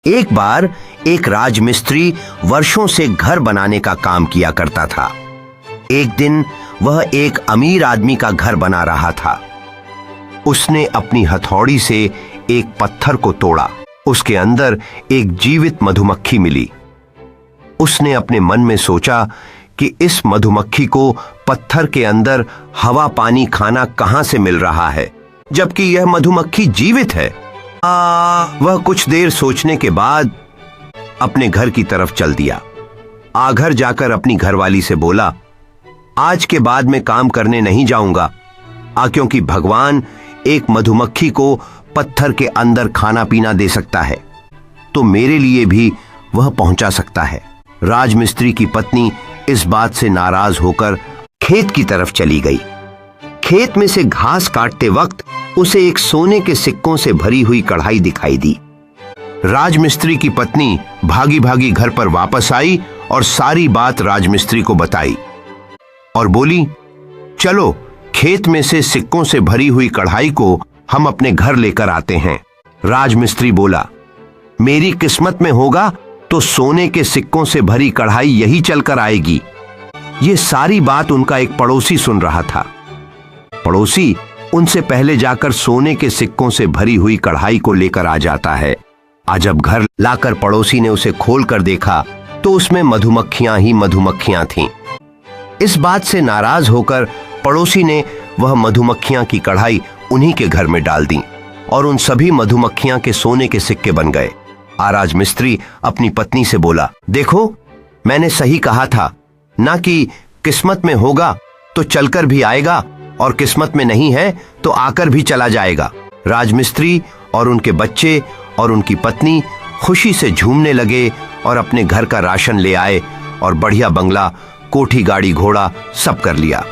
एक बार एक राजमिस्त्री वर्षों से घर बनाने का काम किया करता था। एक दिन वह एक अमीर आदमी का घर बना रहा था। उसने अपनी हथौड़ी से एक पत्थर को तोड़ा। उसके अंदर एक जीवित मधुमक्खी मिली। उसने अपने मन में सोचा कि इस मधुमक्खी को पत्थर के अंदर हवा पानी खाना कहां से मिल रहा है, जबकि यह मधुमक्खी जीवित है। वह कुछ देर सोचने के बाद अपने घर की तरफ चल दिया। घर जाकर अपनी घरवाली से बोला, आज के बाद मैं काम करने नहीं जाऊंगा, क्योंकि भगवान एक मधुमक्खी को पत्थर के अंदर खाना पीना दे सकता है, तो मेरे लिए भी वह पहुंचा सकता है। राजमिस्त्री की पत्नी इस बात से नाराज होकर खेत की तरफ चली गई। खेत में से घास काटते वक्त उसे एक सोने के सिक्कों से भरी हुई कढ़ाई दिखाई दी। राजमिस्त्री की पत्नी भागी भागी घर पर वापस आई और सारी बात राजमिस्त्री को बताई और बोली, चलो खेत में से सिक्कों से भरी हुई कढ़ाई को हम अपने घर लेकर आते हैं। राजमिस्त्री बोला, मेरी किस्मत में होगा तो सोने के सिक्कों से भरी कढ़ाई यही चलकर आएगी। ये सारी बात उनका एक पड़ोसी सुन रहा था। पड़ोसी उनसे पहले जाकर सोने के सिक्कों से भरी हुई कढ़ाई को लेकर आ जाता है। आज जब घर लाकर पड़ोसी ने उसे खोलकर देखा तो उसमें मधुमक्खियां ही मधुमक्खियां थीं। इस बात से नाराज होकर पड़ोसी ने वह मधुमक्खियां की कढ़ाई उन्हीं के घर में डाल दी और उन सभी मधुमक्खियां के सोने के सिक्के बन गए। राजमिस्त्री अपनी पत्नी से बोला, देखो मैंने सही कहा था ना कि किस्मत में होगा तो चलकर भी आएगा और किस्मत में नहीं है तो आकर भी चला जाएगा। राजमिस्त्री और उनके बच्चे और उनकी पत्नी खुशी से झूमने लगे और अपने घर का राशन ले आए और बढ़िया बंगला, कोठी, गाड़ी, घोड़ा सब कर लिया।